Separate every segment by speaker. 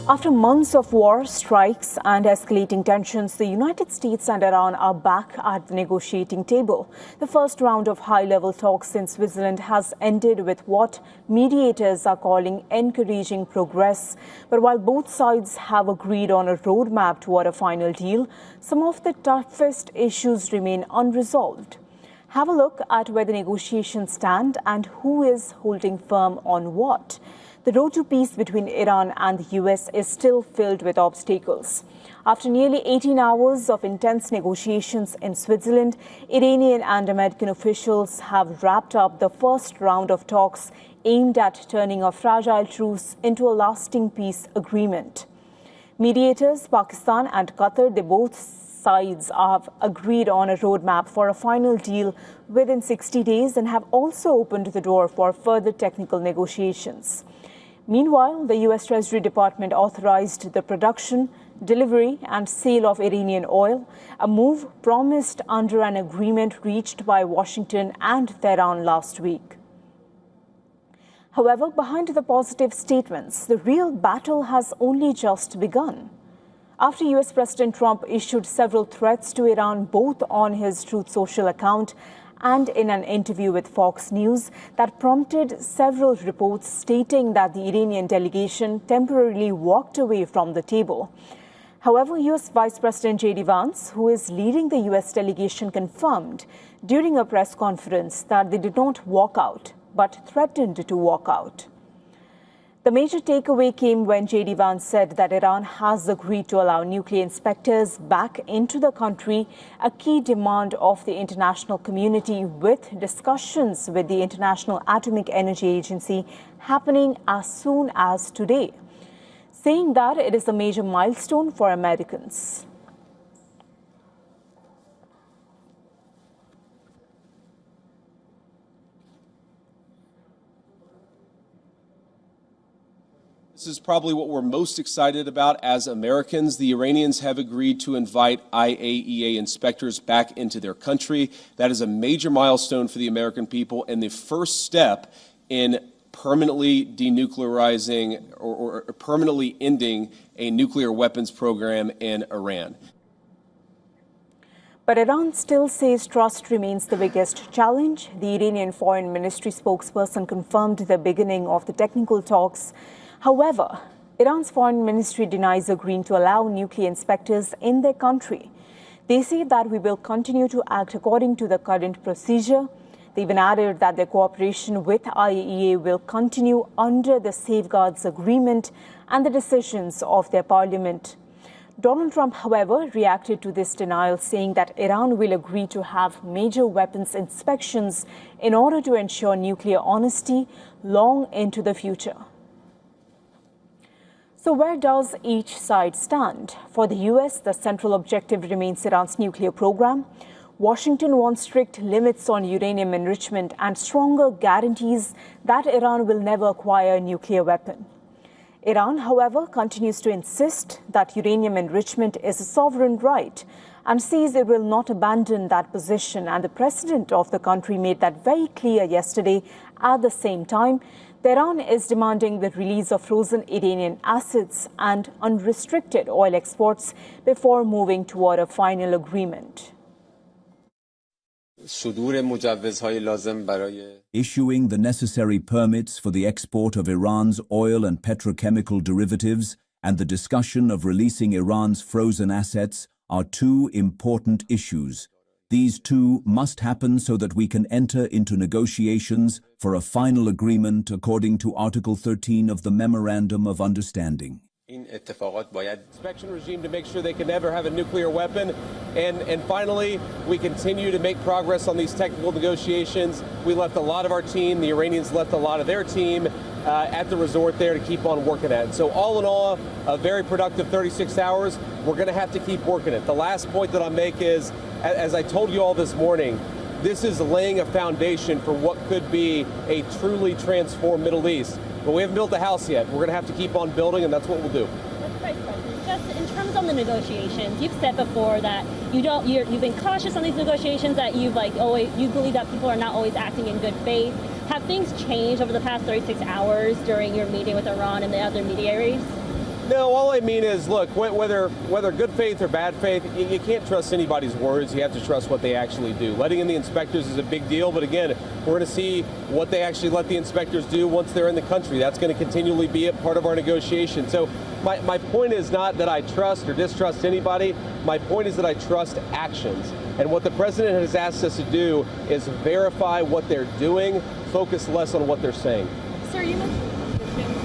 Speaker 1: After months of war, strikes and escalating tensions, the United States and Iran are back at the negotiating table. The first round of high-level talks in Switzerland has ended with what mediators are calling encouraging progress. But while both sides have agreed on a roadmap toward a final deal, some of the toughest issues remain unresolved. Have a look at where the negotiations stand and who is holding firm on what. The road to peace between Iran and the US is still filled with obstacles. After nearly 18 hours of intense negotiations in Switzerland, Iranian and American officials have wrapped up the first round of talks aimed at turning a fragile truce into a lasting peace agreement. Mediators, Pakistan and Qatar, both sides have agreed on a roadmap for a final deal within 60 days and have also opened the door for further technical negotiations. Meanwhile, the U.S. Treasury Department authorized the production, delivery and sale of Iranian oil, a move promised under an agreement reached by Washington and Tehran last week. However, behind the positive statements, the real battle has only just begun. After U.S. President Trump issued several threats to Iran, both on his Truth Social account and in an interview with Fox News, that prompted several reports stating that the Iranian delegation temporarily walked away from the table. However, U.S. Vice President J.D. Vance, who is leading the U.S. delegation, confirmed during a press conference that they did not walk out, but threatened to walk out. The major takeaway came when J.D. Vance said that Iran has agreed to allow nuclear inspectors back into the country, a key demand of the international community, with discussions with the International Atomic Energy Agency happening as soon as today, saying that it is a major milestone for Americans.
Speaker 2: This is probably what we're most excited about as Americans. The Iranians have agreed to invite IAEA inspectors back into their country. That is a major milestone for the American people and the first step in permanently denuclearizing or permanently ending a nuclear weapons program in Iran.
Speaker 1: But Iran still says trust remains the biggest challenge. The Iranian Foreign Ministry spokesperson confirmed the beginning of the technical talks. However, Iran's foreign ministry denies agreeing to allow nuclear inspectors in their country. They say that we will continue to act according to the current procedure. They even added that their cooperation with IAEA will continue under the safeguards agreement and the decisions of their parliament. Donald Trump, however, reacted to this denial, saying that Iran will agree to have major weapons inspections in order to ensure nuclear honesty long into the future. So where does each side stand? For the U.S., the central objective remains Iran's nuclear program. Washington wants strict limits on uranium enrichment and stronger guarantees that Iran will never acquire a nuclear weapon. Iran, however, continues to insist that uranium enrichment is a sovereign right and says it will not abandon that position. And the president of the country made that very clear yesterday. At the same time, Tehran is demanding the release of frozen Iranian assets and unrestricted oil exports before moving toward a final agreement.
Speaker 3: Issuing the necessary permits for the export of Iran's oil and petrochemical derivatives and the discussion of releasing Iran's frozen assets are two important issues. These two must happen so that we can enter into negotiations for a final agreement according to Article 13 of the Memorandum of Understanding.
Speaker 2: Inspection regime to make sure they can never have a nuclear weapon. And finally, we continue to make progress on these technical negotiations. We left a lot of our team, the Iranians left a lot of their team at the resort there to keep on working at it. So all in all, a very productive 36 hours. We're going to have to keep working it. The last point that I'll make is, as I told you all this morning, this is laying a foundation for what could be a truly transformed Middle East. But we haven't built the house yet. We're going to have to keep on building, and that's what we'll do.
Speaker 4: Vice President, just in terms of the negotiations, you've said before that you've been cautious on these negotiations, that you believe that people are not always acting in good faith. Have things changed over the past 36 hours during your meeting with Iran and the other mediaries?
Speaker 2: No, all I mean is, look, whether good faith or bad faith, you can't trust anybody's words. You have to trust what they actually do. Letting in the inspectors is a big deal, but again, we're going to see what they actually let the inspectors do once they're in the country. That's going to continually be a part of our negotiation. So my point is not that I trust or distrust anybody. My point is that I trust actions. And what the president has asked us to do is verify what they're doing, focus less on what they're saying.
Speaker 4: Sir, you mentioned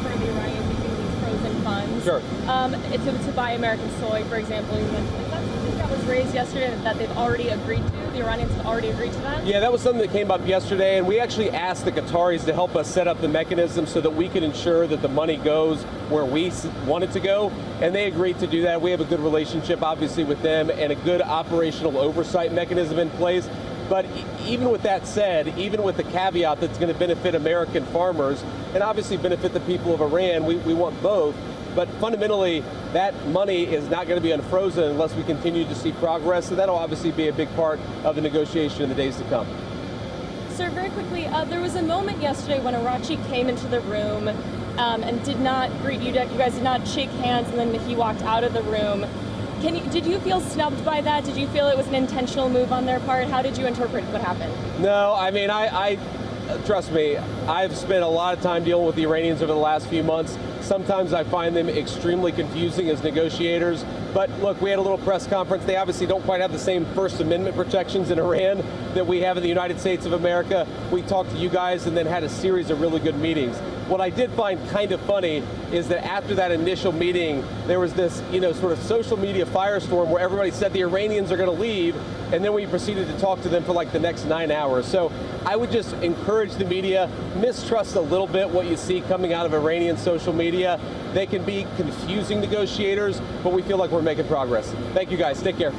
Speaker 4: for the Iranians using these frozen funds.
Speaker 2: Sure.
Speaker 4: To buy American soy, for example. You mentioned that's something that was raised yesterday that they've already agreed to. The Iranians have already agreed to that?
Speaker 2: Yeah, that was something that came up yesterday, and we actually asked the Qataris to help us set up the mechanism so that we can ensure that the money goes where we want it to go, and they agreed to do that. We have a good relationship, obviously, with them and a good operational oversight mechanism in place. But even with that said, even with the caveat that's going to benefit American farmers and obviously benefit the people of Iran, we want both. But fundamentally, that money is not going to be unfrozen unless we continue to see progress. So that'll obviously be a big part of the negotiation in the days to come.
Speaker 4: Sir, very quickly, there was a moment yesterday when Arachi came into the room and did not greet you. You guys did not shake hands, and then he walked out of the room. Did you feel snubbed by that? Did you feel it was an intentional move on their part? How did you interpret what happened?
Speaker 2: No, I mean, I trust me, I've spent a lot of time dealing with the Iranians over the last few months. Sometimes I find them extremely confusing as negotiators. But look, we had a little press conference. They obviously don't quite have the same First Amendment protections in Iran that we have in the United States of America. We talked to you guys and then had a series of really good meetings. What I did find kind of funny is that after that initial meeting, there was this, sort of social media firestorm where everybody said the Iranians are going to leave, and then we proceeded to talk to them for like the next 9 hours. So I would just encourage the media, mistrust a little bit what you see coming out of Iranian social media. They can be confusing negotiators, but we feel like we're making progress. Thank you guys. Take care.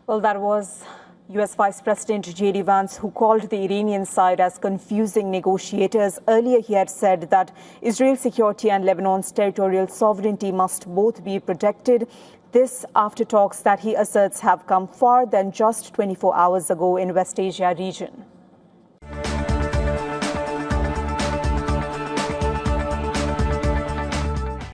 Speaker 1: Well, that was U.S. Vice President J.D. Vance, who called the Iranian side as confusing negotiators. Earlier, he had said that Israel's security and Lebanon's territorial sovereignty must both be protected. This after talks that he asserts have come far than just 24 hours ago in West Asia region.